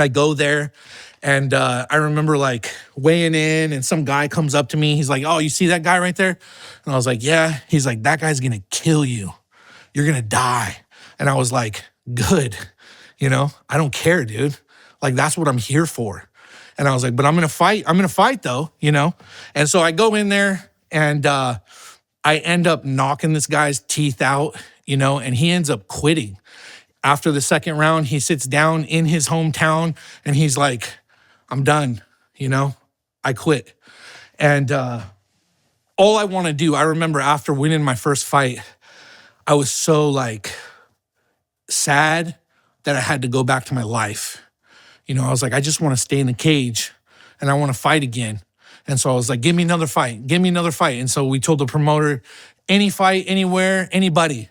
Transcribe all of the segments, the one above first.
I go there and I remember like weighing in and some guy comes up to me. He's like, "Oh, you see that guy right there?" And I was like, "Yeah." He's like, "That guy's going to kill you. You're going to die." And I was like, "Good. I don't care, dude. Like, that's what I'm here for." And I was like, "But I'm going to fight. I'm going to fight though. And so I go in there and I end up knocking this guy's teeth out, and he ends up quitting. After the second round, he sits down in his hometown and he's like, "I'm done, you know, I quit." And all I want to do, I remember after winning my first fight, I was so like sad that I had to go back to my life. I was like, I just want to stay in the cage and I want to fight again. And so I was like, give me another fight, give me another fight. And so we told the promoter, any fight, anywhere, anybody,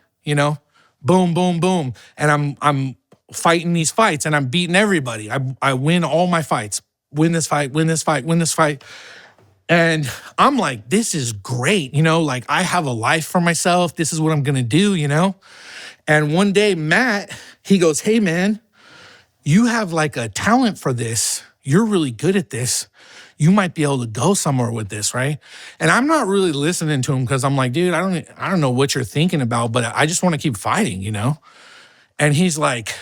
boom, boom, boom. And I'm fighting these fights and I'm beating everybody. I win all my fights, win this fight, win this fight, win this fight. And I'm like, this is great, like I have a life for myself. This is what I'm gonna do. And one day, Matt, he goes, "Hey man, you have like a talent for this. You're really good at this. You might be able to go somewhere with this, right?" And I'm not really listening to him because I'm like, "Dude, I don't know what you're thinking about, but I just want to keep fighting. And he's like,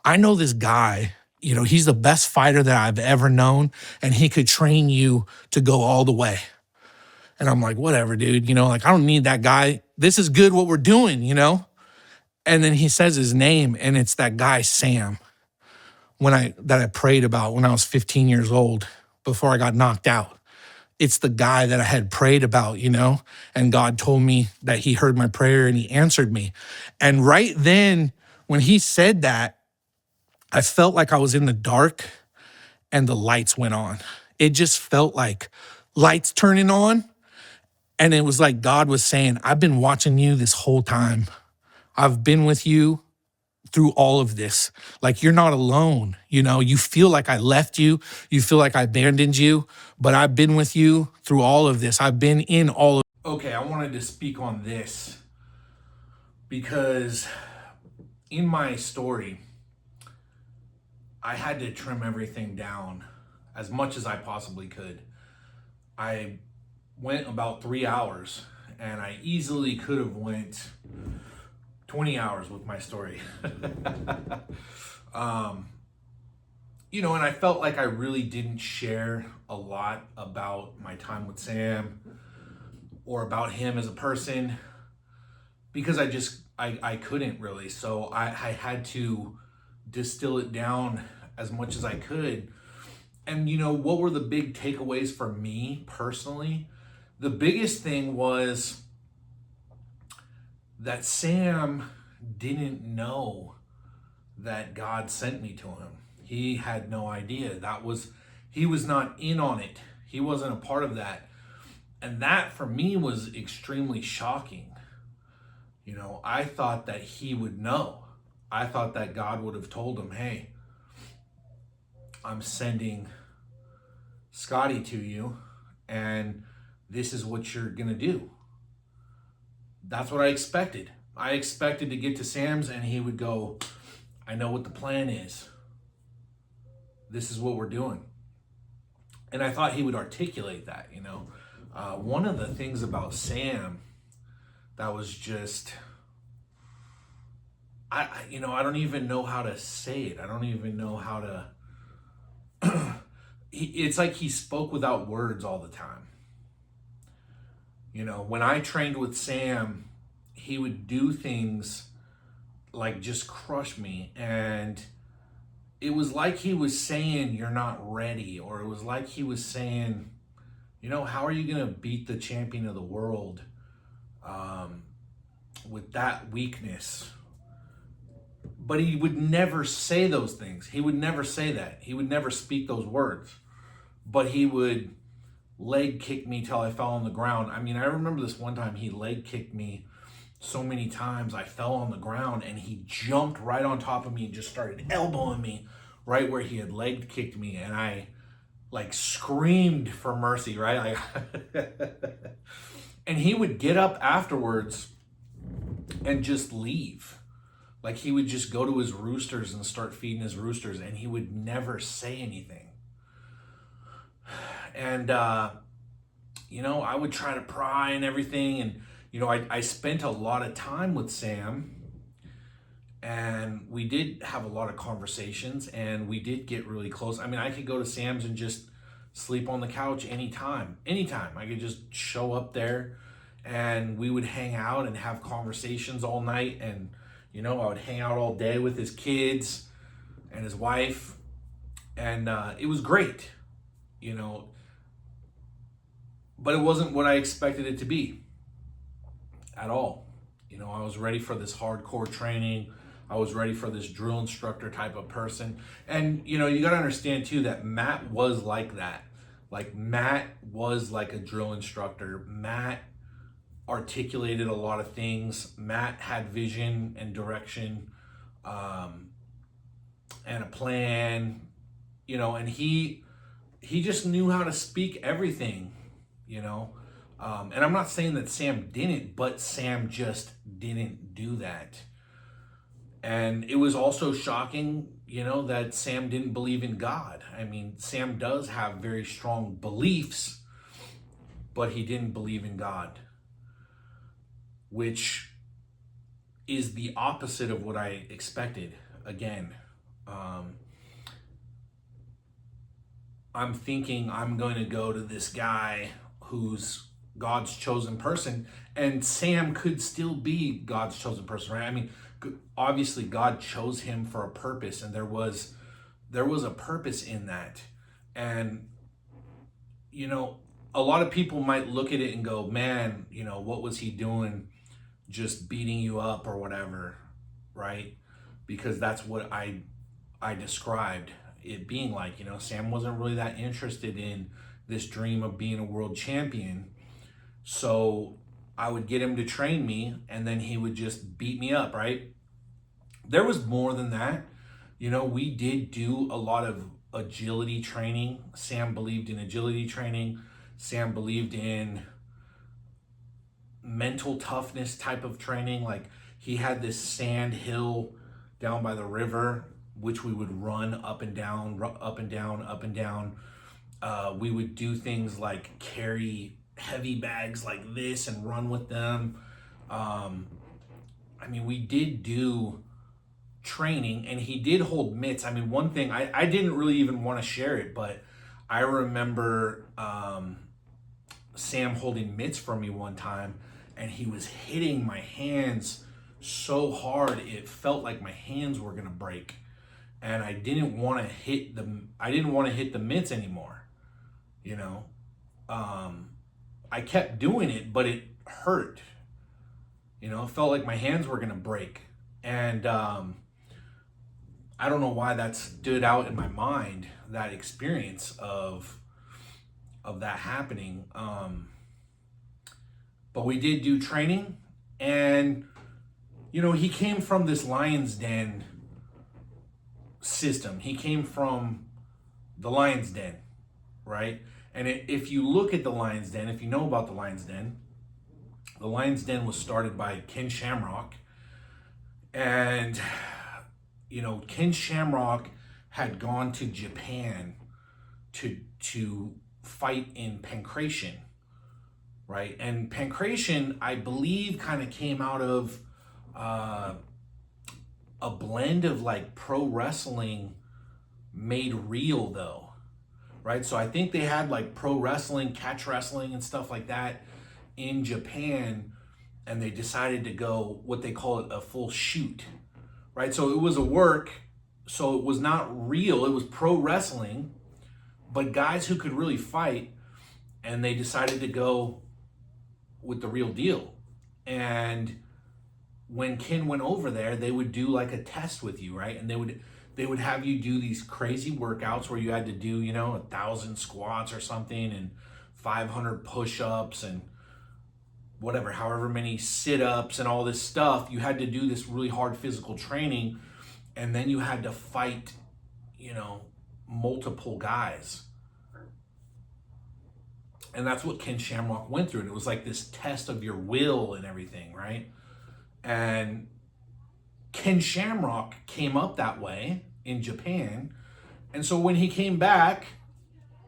"I know this guy, he's the best fighter that I've ever known, and he could train you to go all the way." And I'm like, "Whatever, dude, like I don't need that guy. This is good what we're doing. And then he says his name, and it's that guy, Sam, that I prayed about when I was 15 years old before I got knocked out. It's the guy that I had prayed about, and God told me that he heard my prayer and he answered me. And right then, when he said that, I felt like I was in the dark and the lights went on. It just felt like lights turning on. And it was like God was saying, "I've been watching you this whole time. I've been with you through all of this. Like you're not alone. You feel like I left you. You feel like I abandoned you, but I've been with you through all of this. I've been in all of." Okay, I wanted to speak on this because in my story, I had to trim everything down as much as I possibly could. I went about 3 hours and I easily could have went 20 hours with my story. And I felt like I really didn't share a lot about my time with Sam or about him as a person because I couldn't really. So I had to distill it down as much as I could. And what were the big takeaways for me personally? The biggest thing was that Sam didn't know that God sent me to him. He had no idea. He was not in on it. He wasn't a part of that. And that for me was extremely shocking. I thought that he would know. I thought that God would have told him, "Hey, I'm sending Scotty to you, and this is what you're gonna do." That's what I expected. I expected to get to Sam's and he would go, "I know what the plan is. This is what we're doing." And I thought he would articulate that. One of the things about Sam that was just, I don't even know how to say it. I don't even know how to, it's like he spoke without words all the time. When I trained with Sam, he would do things like just crush me. And it was like he was saying, "You're not ready." Or it was like he was saying, "How are you going to beat the champion of the world with that weakness?" But he would never say those things. He would never say that. He would never speak those words. But he would leg kick me till I fell on the ground. I mean, I remember this one time he leg kicked me so many times I fell on the ground and he jumped right on top of me and just started elbowing me right where he had leg kicked me, and I like screamed for mercy, right? And he would get up afterwards and just leave. Like he would just go to his roosters and start feeding his roosters, and he would never say anything. And I would try to pry and everything, and I spent a lot of time with Sam, and we did have a lot of conversations, and we did get really close. I mean, I could go to Sam's and just sleep on the couch anytime. I could just show up there, and we would hang out and have conversations all night. And I would hang out all day with his kids and his wife, and it was great, but it wasn't what I expected it to be at all. I was ready for this hardcore training. I was ready for this drill instructor type of person. And, you got to understand too that Matt was like that. Like Matt was like a drill instructor. Matt articulated a lot of things. Matt had vision and direction, and a plan, and he just knew how to speak everything, and I'm not saying that Sam didn't, but Sam just didn't do that. And it was also shocking, that Sam didn't believe in God. I mean, Sam does have very strong beliefs, but he didn't believe in God, which is the opposite of what I expected. Again, I'm thinking I'm going to go to this guy who's God's chosen person, and Sam could still be God's chosen person, right? I mean, obviously God chose him for a purpose, and there was a purpose in that. And a lot of people might look at it and go, man, what was he doing, just beating you up or whatever, right? Because that's what I described it being like. Sam wasn't really that interested in this dream of being a world champion. So I would get him to train me, and then he would just beat me up, right? There was more than that. We did do a lot of agility training. Sam believed in agility training. Sam believed in mental toughness type of training. Like he had this sand hill down by the river, which we would run up and down, up and down, up and down. We would do things like carry heavy bags like this and run with them. We did do training, and he did hold mitts. I mean, one thing, I didn't really even want to share it, but I remember Sam holding mitts for me one time, and he was hitting my hands so hard it felt like my hands were gonna break, and I didn't want to hit the mitts anymore. I kept doing it, but it hurt. It felt like my hands were gonna break, and I don't know why that stood out in my mind, that experience of that happening. But we did do training, and he came from this Lion's Den system. He came from the Lion's Den, right? And if you look at the Lion's Den, if you know about the Lion's Den was started by Ken Shamrock. And, Ken Shamrock had gone to Japan to fight in Pankration, right? And Pankration, I believe, kind of came out of a blend of like pro wrestling made real, though, right? So I think they had like pro wrestling, catch wrestling, and stuff like that in Japan, and they decided to go what they call it a full shoot, right? So it was a work, so it was not real, it was pro wrestling, but guys who could really fight, and they decided to go with the real deal. And when Ken went over there, they would do like a test with you, right? And they would have you do these crazy workouts where you had to do 1,000 squats or something, and 500 push-ups, and whatever, however many sit-ups and all this stuff. You had to do this really hard physical training, and then you had to fight multiple guys. And that's what Ken Shamrock went through, and it was like this test of your will and everything, right? And Ken Shamrock came up that way in Japan. And so when he came back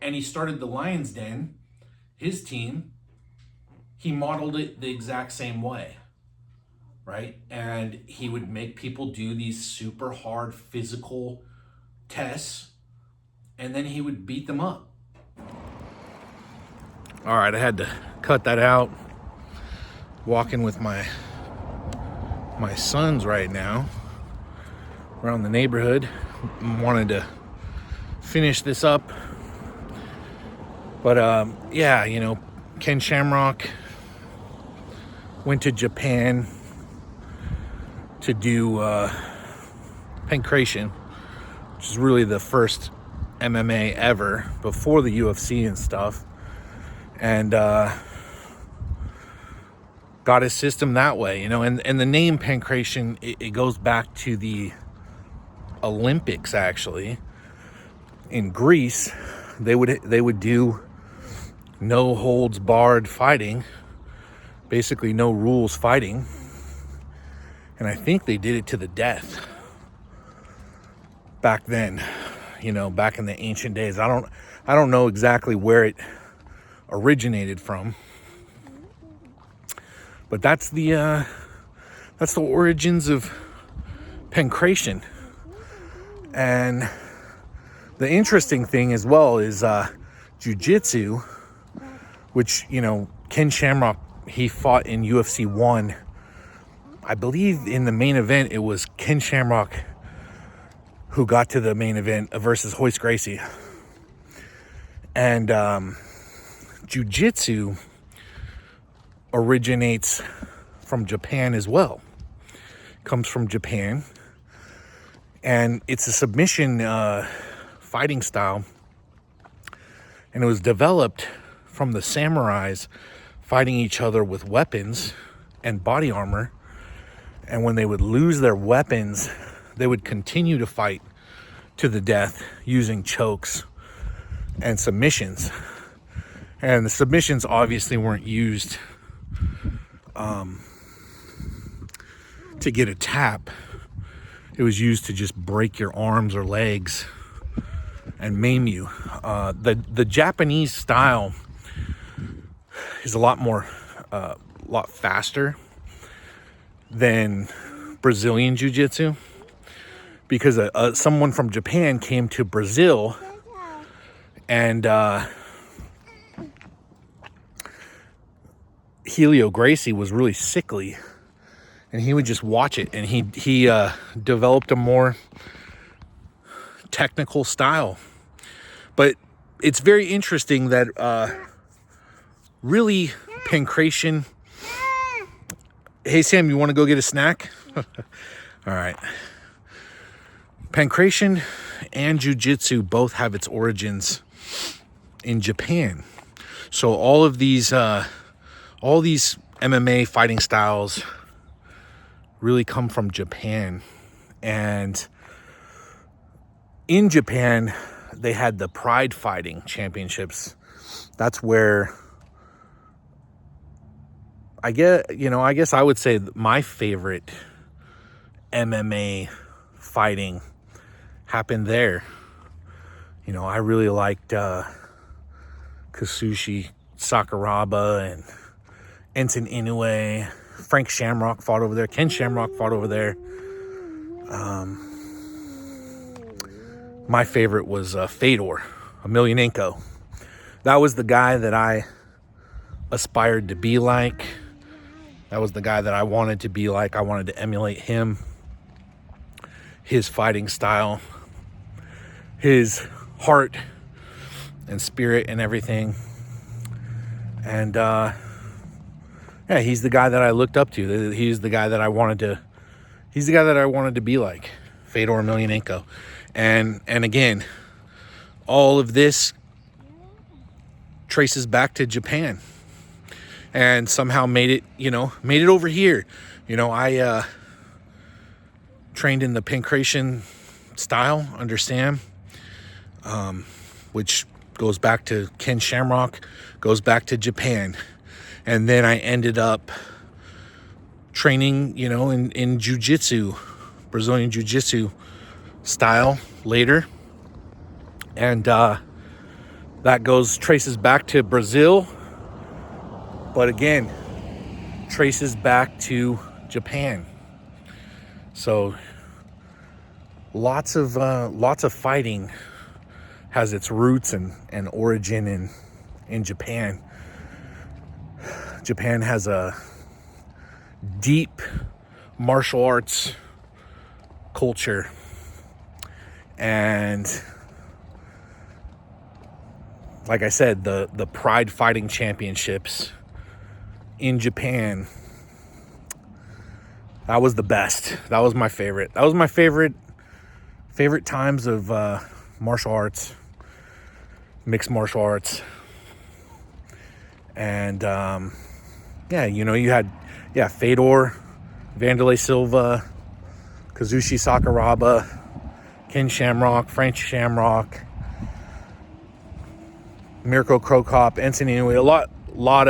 and he started the Lion's Den, his team, he modeled it the exact same way, right? And he would make people do these super hard physical tests, and then he would beat them up. All right, I had to cut that out. Walking with my sons right now around the neighborhood. Wanted to finish this up. But yeah, you know, Ken Shamrock went to Japan to do pankration, which is really the first MMA ever before the UFC and stuff. And got his system that way, you know, and the name pankration, it goes back to the Olympics. Actually, in Greece, they would do no holds barred fighting, basically no rules fighting, and I think they did it to the death back then, you know, back in the ancient days. I don't know exactly where it originated from, but that's the origins of pankration. And the interesting thing as well is jiu-jitsu, which, you know, Ken Shamrock, he fought in UFC 1. I believe in the main event it was Ken Shamrock who got to the main event versus Royce Gracie. And jiu-jitsu originates from Japan as well. Comes from Japan. And it's a submission fighting style. And it was developed from the samurais fighting each other with weapons and body armor. And when they would lose their weapons, they would continue to fight to the death using chokes and submissions. And the submissions obviously weren't used to get a tap. It was used to just break your arms or legs and maim you. The Japanese style is a lot faster than Brazilian jiu-jitsu, because someone from Japan came to Brazil and Helio Gracie was really sickly, and he would just watch it, and he developed a more technical style. But it's very interesting that really pankration. Hey Sam, you want to go get a snack? All right. Pankration and jiu-jitsu both have its origins in Japan. So all these MMA fighting styles really come from Japan. And in Japan, they had the Pride Fighting Championships. That's where I guess I would say my favorite MMA fighting happened there. You know, I really liked Kazushi Sakuraba and Enson Inoue. Frank Shamrock fought over there. Ken Shamrock fought over there. My favorite was Fedor Emelianenko. That was the guy that I aspired to be like. That was the guy that I wanted to be like. I wanted to emulate him, his fighting style, his heart and spirit and everything. And yeah, he's the guy that I looked up to. He's the guy that I wanted to be like, Fedor Emelianenko. And again, all of this traces back to Japan, and somehow made it over here. You know, I trained in the pankration style under Sam, which goes back to Ken Shamrock, goes back to Japan. And then I ended up training, in jiu-jitsu Brazilian Jiu-Jitsu style later. And that traces back to Brazil, but again, traces back to Japan. So lots of fighting has its roots and origin in Japan. Japan has a deep martial arts culture, and like I said, the Pride Fighting Championships in Japan, that was the best. That was my favorite. That was my favorite times of martial arts, mixed martial arts. And yeah, you know, you had Fedor, Vanderlei Silva, Kazushi Sakuraba, Ken Shamrock, Frank Shamrock, Mirko Cro Cop, Enson Inoue, a lot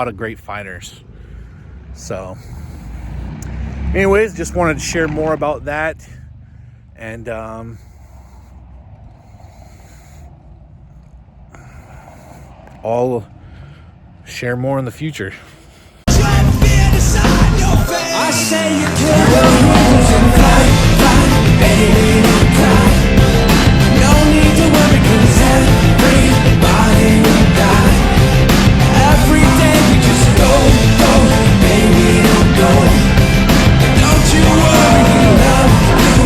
of great fighters. So anyways, just wanted to share more about that, and I'll share more in the future. I say you can't lose and fight, baby, don't cry. No need to worry, 'cause everybody will die. Every day we just go, baby, don't go. Don't you worry, love you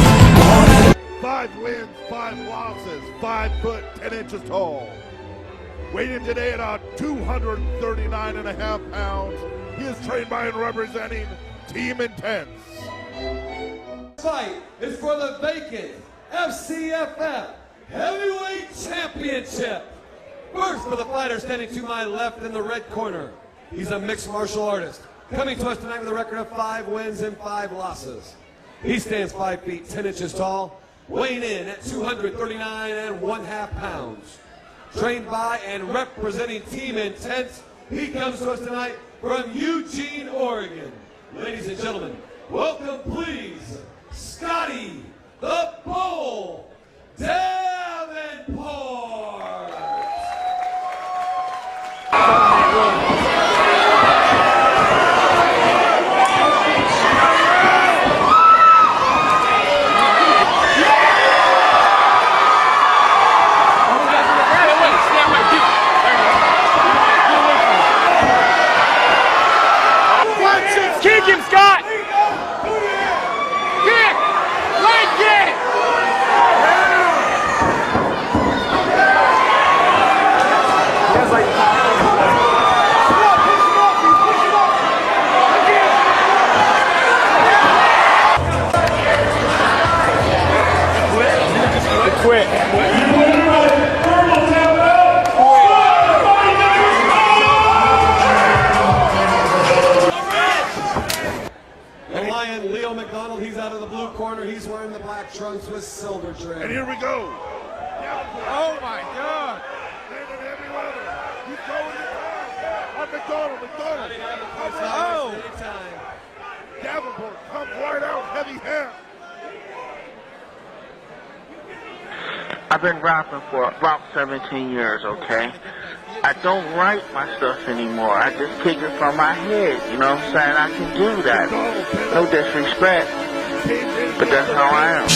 wanna. 5 wins, 5 losses, 5 foot 10 inches tall. Weighing today at 239.5 pounds. He is trained by and representing Team Intense. Fight is for the vacant FCFF Heavyweight Championship. First, for the fighter standing to my left in the red corner. He's a mixed martial artist, coming to us tonight with a record of 5 wins and 5 losses. He stands 5 feet 10 inches tall, weighing in at 239.5 pounds. Trained by and representing Team Intense, he comes to us tonight from Eugene, Oregon. Ladies and gentlemen, welcome please, Scotty the Bull Davenport. Kick him, Scott! Kick! Leg kick! Quit. Leo McDonald, he's out of the blue corner. He's wearing the black trunks with silver trim. And here we go. Oh my God! Standing heavy weather. He's going to town. On McDonald. Oh! Davenport comes right out, heavy hand. I've been rapping for about 17 years, okay? I don't write my stuff anymore. I just kick it from my head, you know what I'm saying? I can do that. No disrespect, but that's how I am.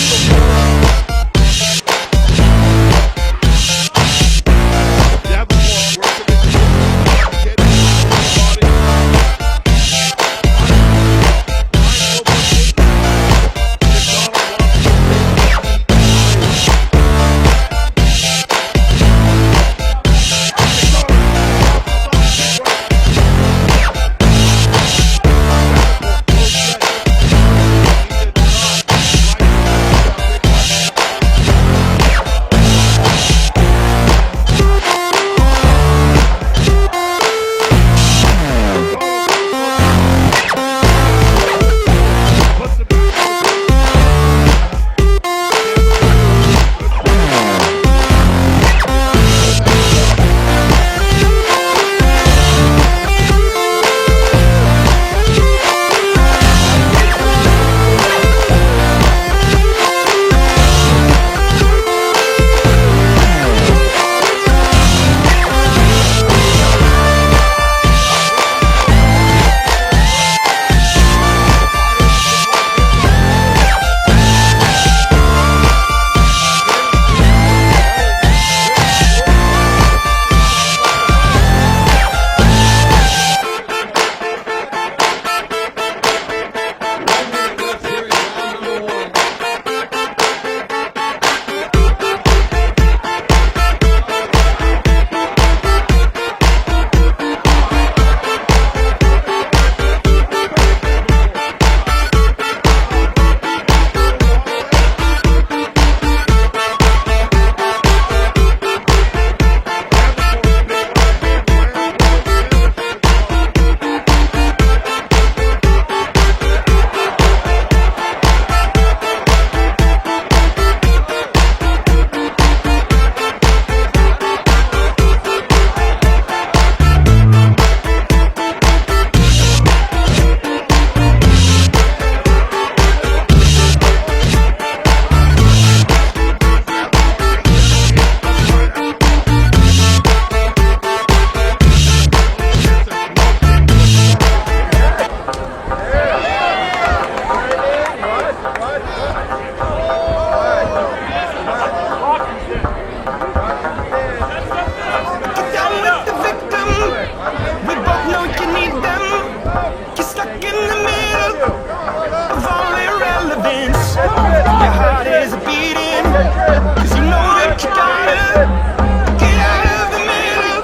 Get out of the middle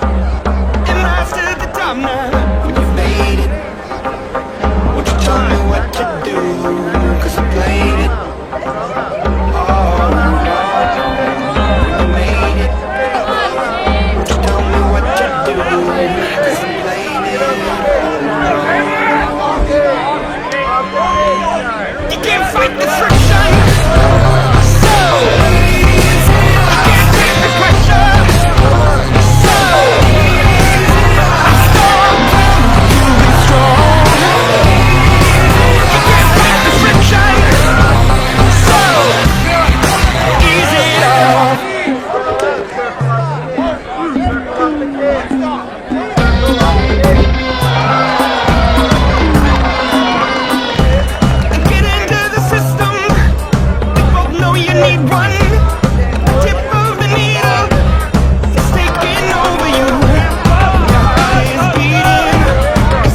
and rise to the top now. When you've made it, won't you tell me what to do? 'Cause I played it all along. When you made it, won't you tell me what to do? 'Cause I played it all along. You can't fight the friction, so you can't take the pressure, so I'm strong, strong. You can't fight the friction, so ease it off. Get into the system. We both know you need one. Tip of the needle is taking over you. Your heart is beating,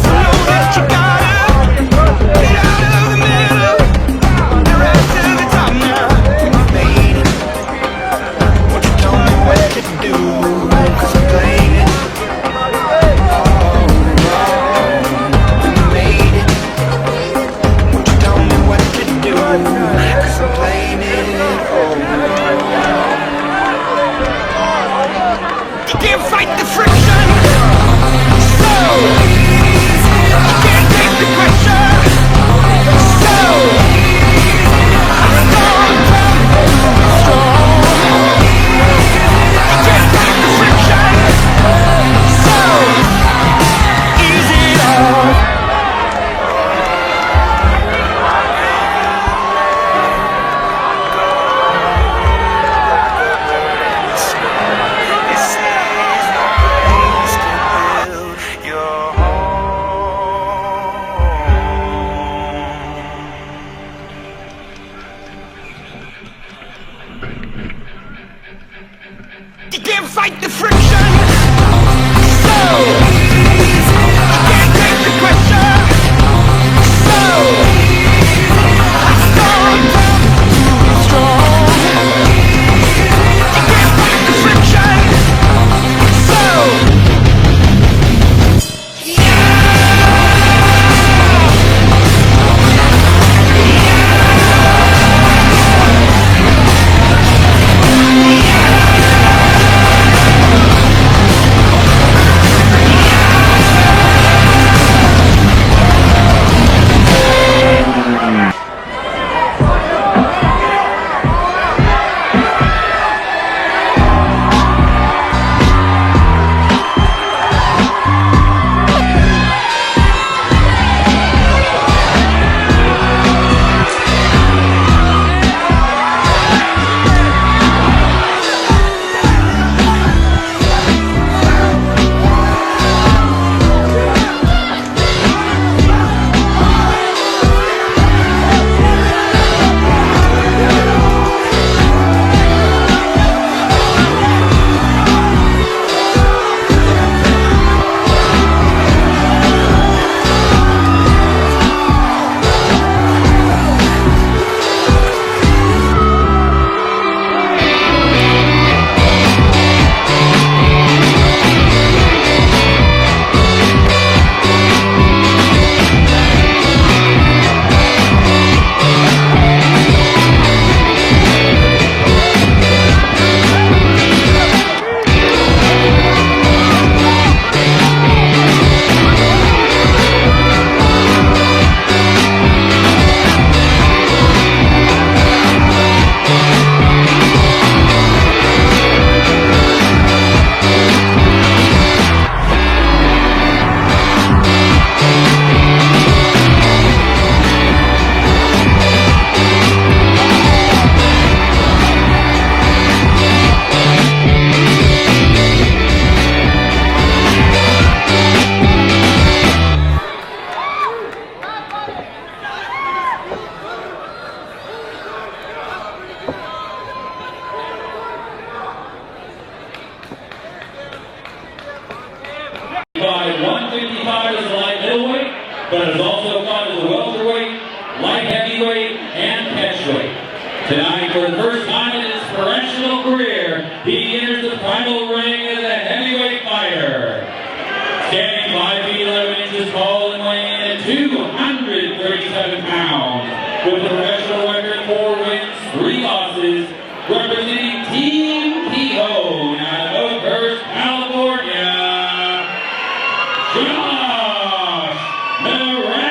so know that you gotta get out of the middle and rise to the top now. You made it. Won't you tell me what to do? 'Cause I played it all wrong. You made it. Won't you tell me what to do? 'Cause I'm playing it all wrong. You can't fight the friction, so you can't take the pressure, so I'm strong, strong. You can't fight the friction, so ease it off. This is the place to build your home. You can't fight the friction, so you can't take the pressure, so I'm strong, strong. You can't fight the friction, so By 155 is the light middleweight, but is also fought as a welterweight, light heavyweight, and catchweight. Tonight, for the first time in his professional career, he enters the title ring of the heavyweight fighter. Standing 5 feet 11 inches tall and weighing in at 237 pounds. With a professional record, 4 wins, 3 losses. Representing Team Kehoe out of Oakhurst, California, Josh Miranda.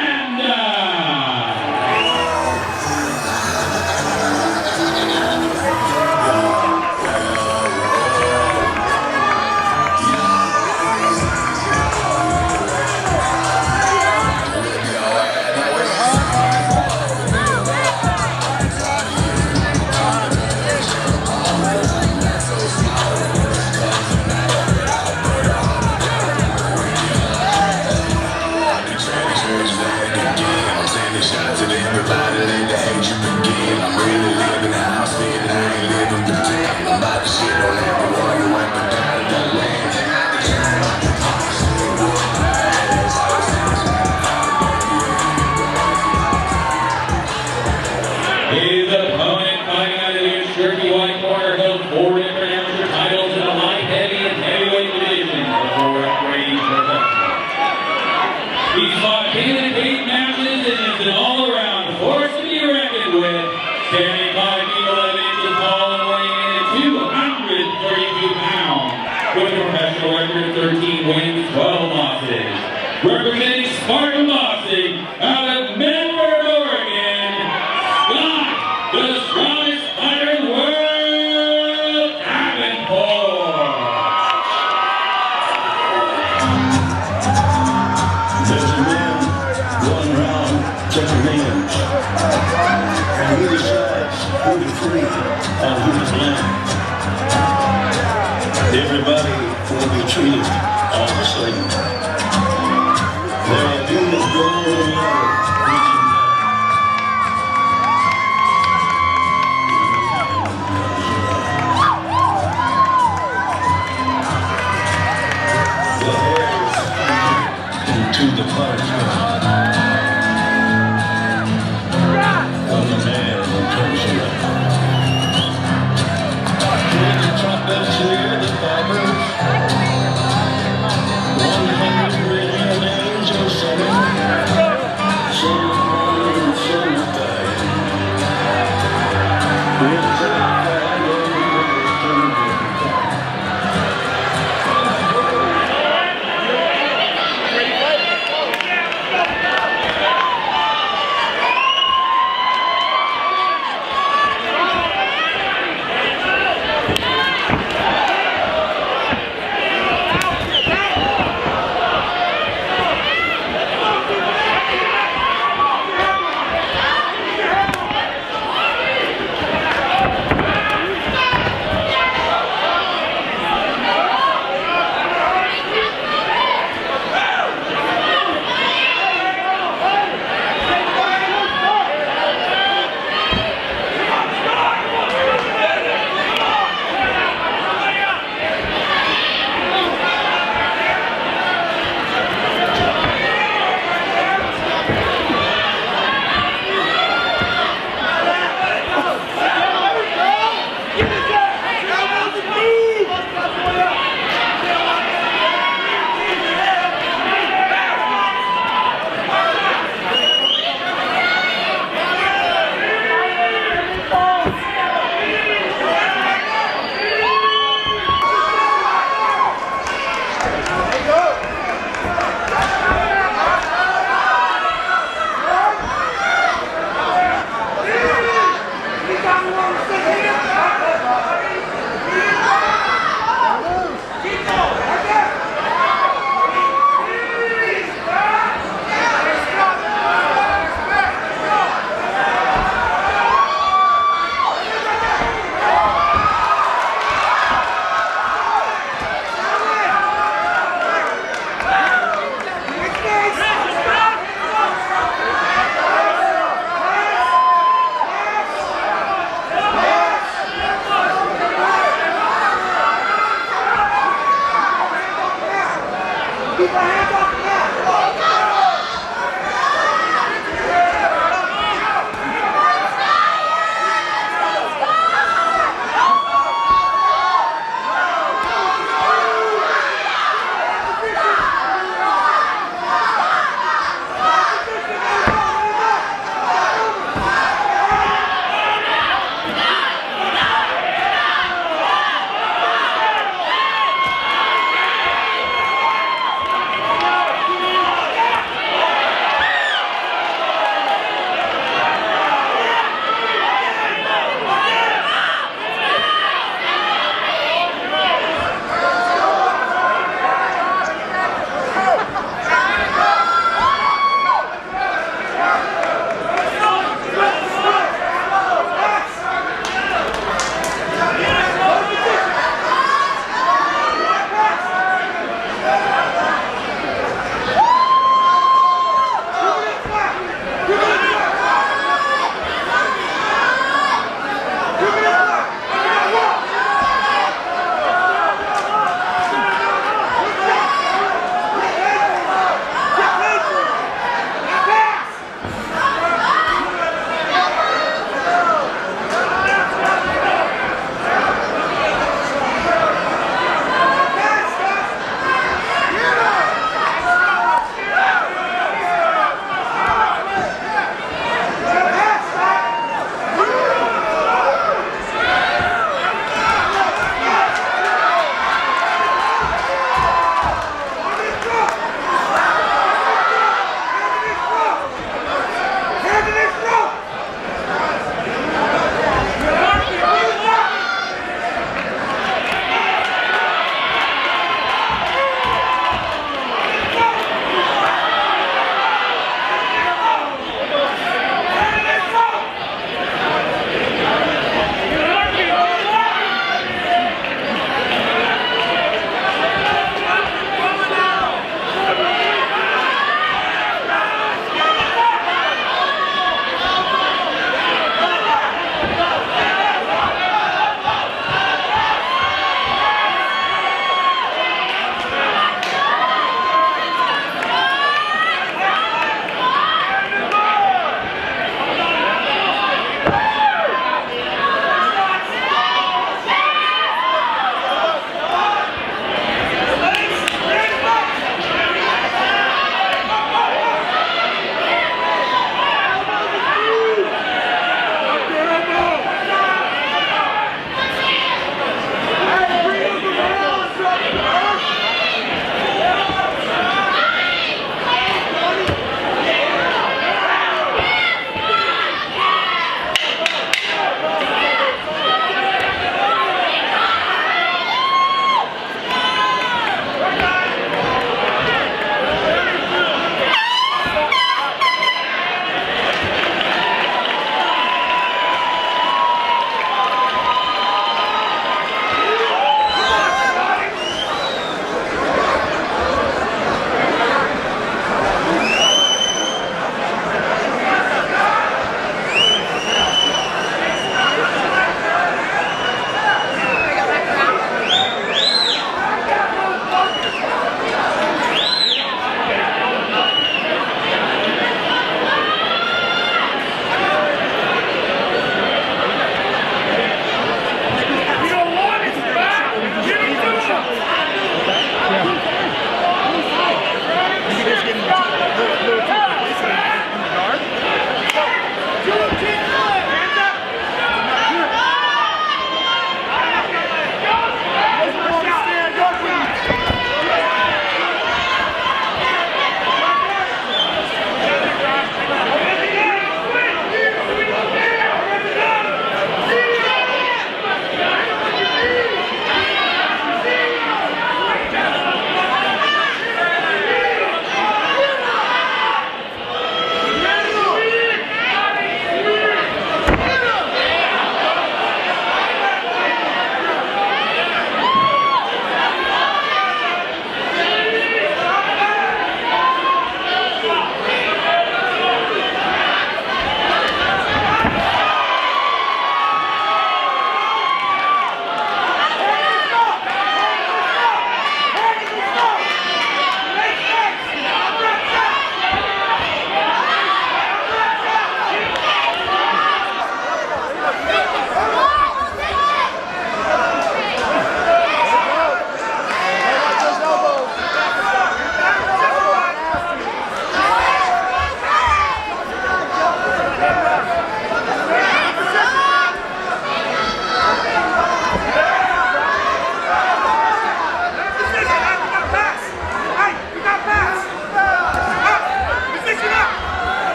His opponent fighting out of the Cherokee white corner held 4 different amateur titles in the light, heavy, and heavyweight divisions before upgrading professional. He's fought 10 and 8 matches and is an all-around force to be reckoned with. Standing 5 feet 11 inches tall and weighing in at 232 pounds. With a professional record of 13 wins, 12 losses. Representing Spartan Boxing out of Medford, Oregon, Scott, the strongest fighter in the world, Davenport. There's a man going around checking names, and he decides who to free and who to blame. Everybody will be treated all the same. There are humans going around reaching the hairs into the punishment. When the man turns around. Hear the trumpets, hear the pipers. 100 million angels singing. Some born, some dying. With the fire burning.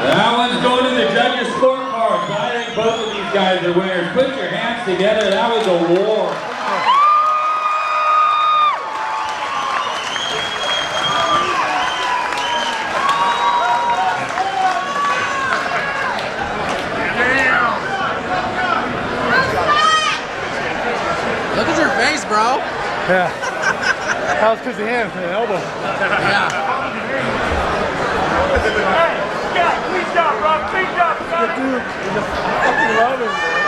That one's going to the judges' scorecards. I think both of these guys are winners. Put your hands together. That was a war. Look at your face, bro. Yeah. That was because of him, the elbow. Yeah. Hey, Scott, clean job, bro. Clean job, Scott. Dude, I fucking love him, man.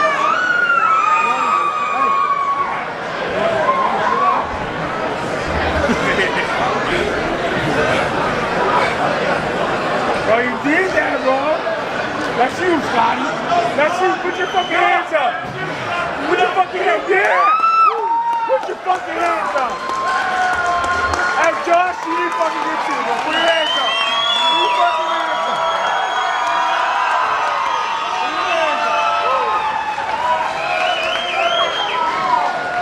Bro, you did that, bro. That's you, Scotty. That's you. Put your fucking hands up. Put your fucking hands. Yeah. Put your fucking hands up. Hey, Josh, you need fucking get you, bro. Put your hands up. Put your fucking hands up. Put your hands up.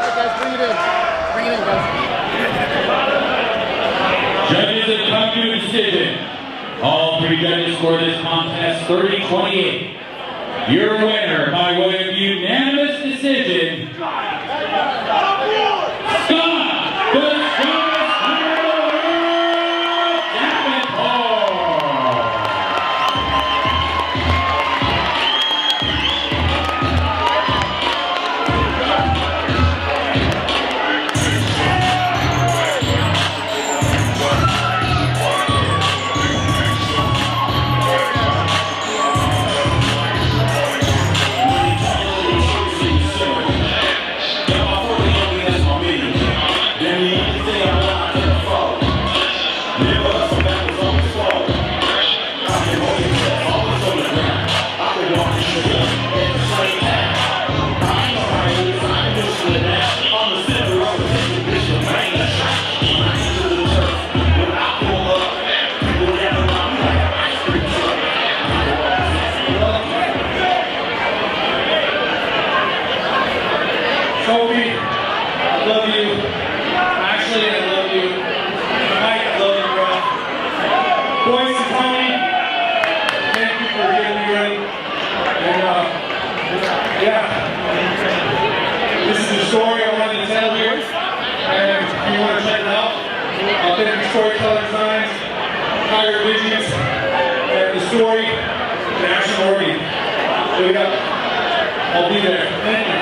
Hey, guys, bring it in. Bring it in, guys. Judges have come to a decision. All three judges scored this contest 30-28. Your winner by way of unanimous decision, Scott, the strongest hunter in the world, Davenport. Kobe, I love you. Ashley, I love you. Mike, I love you, bro. Boyce and Tony, thank you for getting me ready. And, yeah. This is the story I wanted to tell here. And if you want to check it out, Authentic Storyteller Designs, Higher Visions, and the story, National Organ. So, yeah, I'll be there. Thank you.